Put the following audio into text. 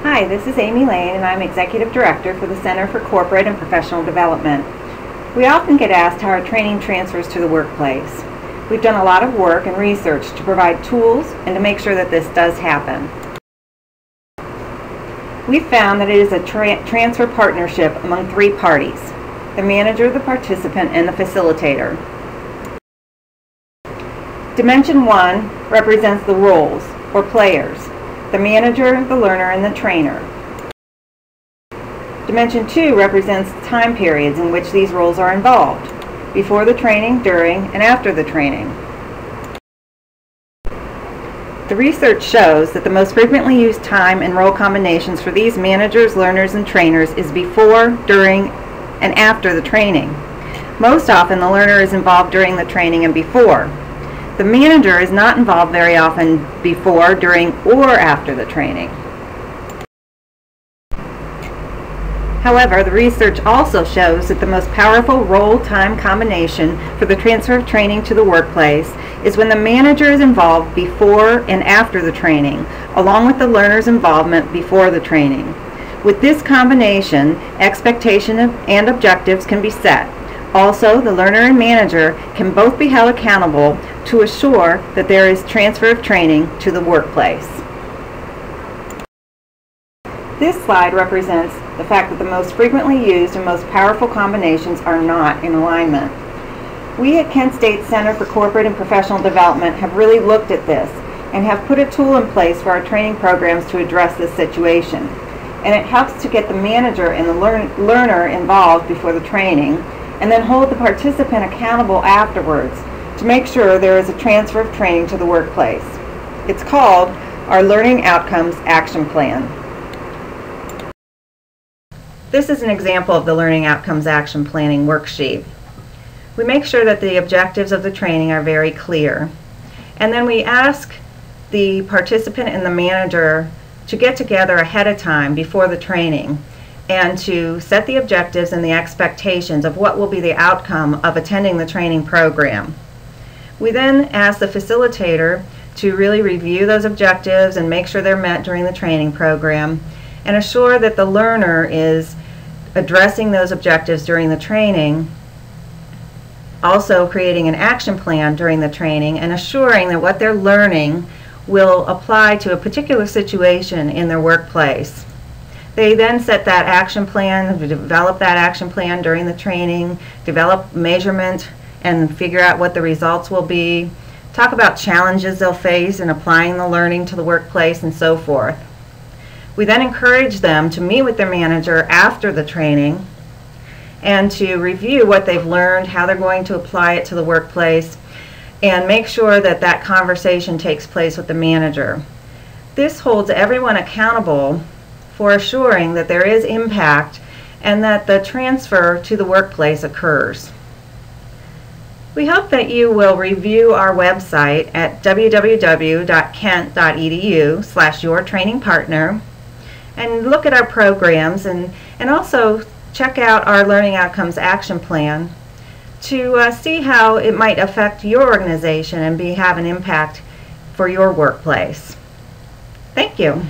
Hi, this is Amy Lane, and I'm Executive Director for the Center for Corporate and Professional Development. We often get asked how our training transfers to the workplace. We've done a lot of work and research to provide tools and to make sure that this does happen. We've found that it is a transfer partnership among three parties: the manager, the participant, and the facilitator. Dimension 1 represents the roles, or players: the manager, the learner, and the trainer. Dimension 2 represents time periods in which these roles are involved: before the training, during, and after the training. The research shows that the most frequently used time and role combinations for these managers, learners, and trainers is before, during, and after the training. Most often the learner is involved during the training and before. The manager is not involved very often before, during, or after the training. However, the research also shows that the most powerful role-time combination for the transfer of training to the workplace is when the manager is involved before and after the training, along with the learner's involvement before the training. With this combination, expectations and objectives can be set. Also, the learner and manager can both be held accountable to assure that there is transfer of training to the workplace. This slide represents the fact that the most frequently used and most powerful combinations are not in alignment. We at Kent State Center for Corporate and Professional Development have really looked at this and have put a tool in place for our training programs to address this situation. And it helps to get the manager and the learner involved before the training, and then hold the participant accountable afterwards to make sure there is a transfer of training to the workplace. It's called our Learning Outcomes Action Plan. This is an example of the Learning Outcomes Action Planning worksheet. We make sure that the objectives of the training are very clear, and then we ask the participant and the manager to get together ahead of time before the training and to set the objectives and the expectations of what will be the outcome of attending the training program. We then ask the facilitator to really review those objectives and make sure they're met during the training program, and assure that the learner is addressing those objectives during the training, also creating an action plan during the training, and assuring that what they're learning will apply to a particular situation in their workplace. They then set that action plan, develop that action plan during the training, develop measurement and figure out what the results will be, talk about challenges they'll face in applying the learning to the workplace, and so forth. We then encourage them to meet with their manager after the training and to review what they've learned, how they're going to apply it to the workplace, and make sure that that conversation takes place with the manager. This holds everyone accountable for assuring that there is impact and that the transfer to the workplace occurs. We hope that you will review our website at www.kent.edu/yourtrainingpartner and look at our programs, and also check out our Learning Outcomes Action Plan to see how it might affect your organization and have an impact for your workplace. Thank you.